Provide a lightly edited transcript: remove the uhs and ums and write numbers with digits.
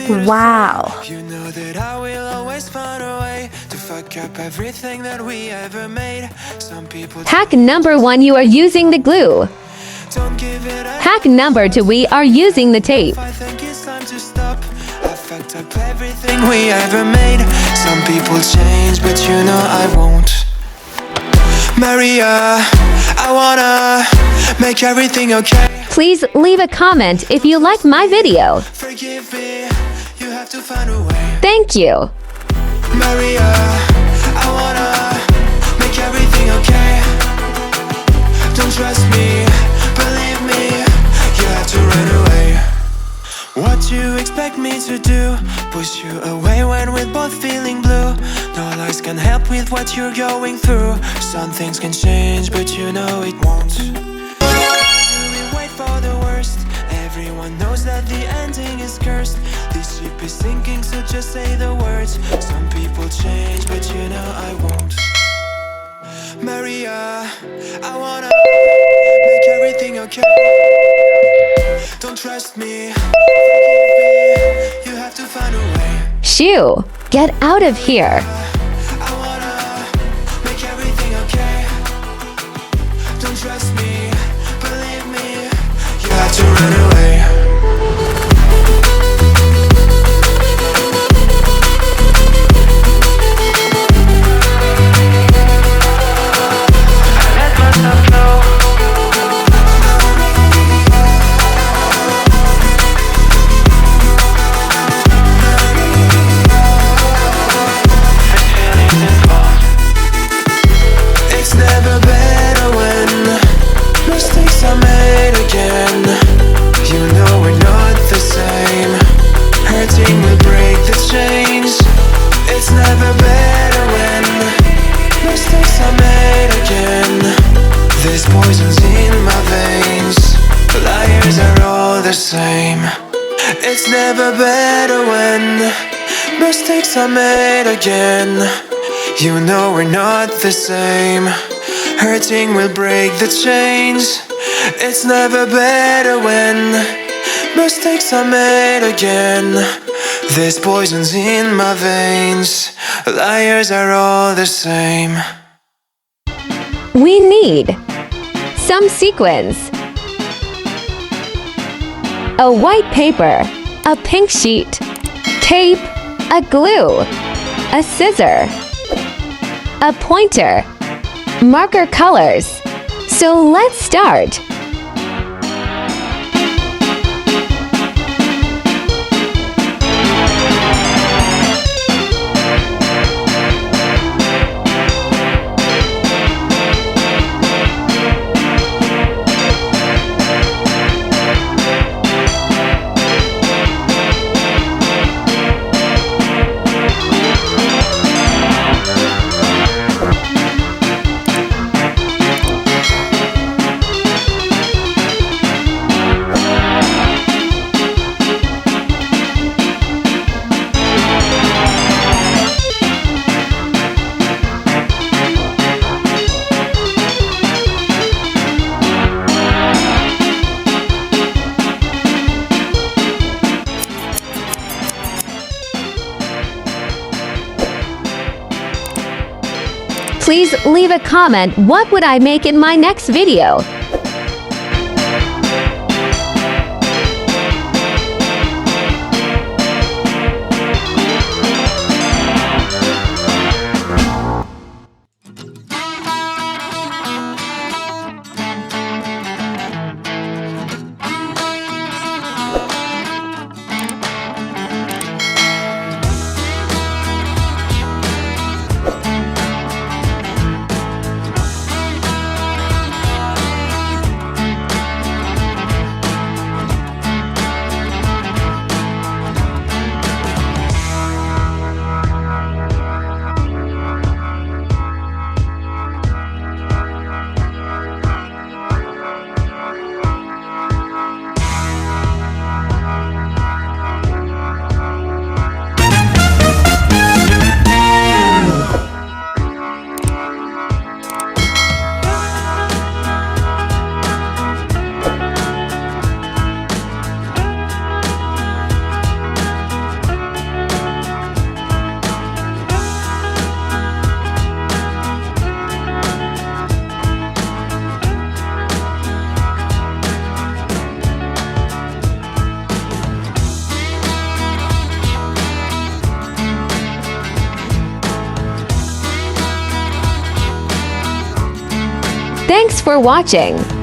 Wow. You know that I will always find a way to fuck up everything that we ever made. Some people Hack number 1, you are using the glue. don't give it up. Hack number 2, we are using the tape. I think it's time to stop. I fucked up everything we ever made. Some people change, but you know I won't. Maria, I wanna make everything okay. Please leave a comment if you like my video. Forgive me, you have to find a way. Thank you. Maria, I wanna make everything okay. Don't trust me, believe me, you have to run away. What you expect me to do? Push you away when we're both feeling blue. No lies can help with what you're going through. Some things can change, but you know it won't. We wait for the worst. Everyone knows that the ending is cursed. This ship is sinking, so just say the words. Some people change, but you know I won't. Maria, I wanna make everything okay. Don't trust me, forgive me, you have to find a way. Shoo, get out of here. I wanna make everything okay. Don't trust me, believe me, you have to run away. It's never better when mistakes are made again. You know we're not the same. Hurting will break the chains. It's never better when mistakes are made again. There's poisons in my veins. Liars are all the same. It's never better when mistakes are made again. You know we're not the same. Hurting will break the chains. It's never better when mistakes are made again. There's poisons in my veins. Liars are all the same. We need some sequins, a white paper, a pink sheet, tape, a glue, a scissor, a pointer, marker colors. So let's start. Please leave a comment, what would I make in my next video? Thanks for watching.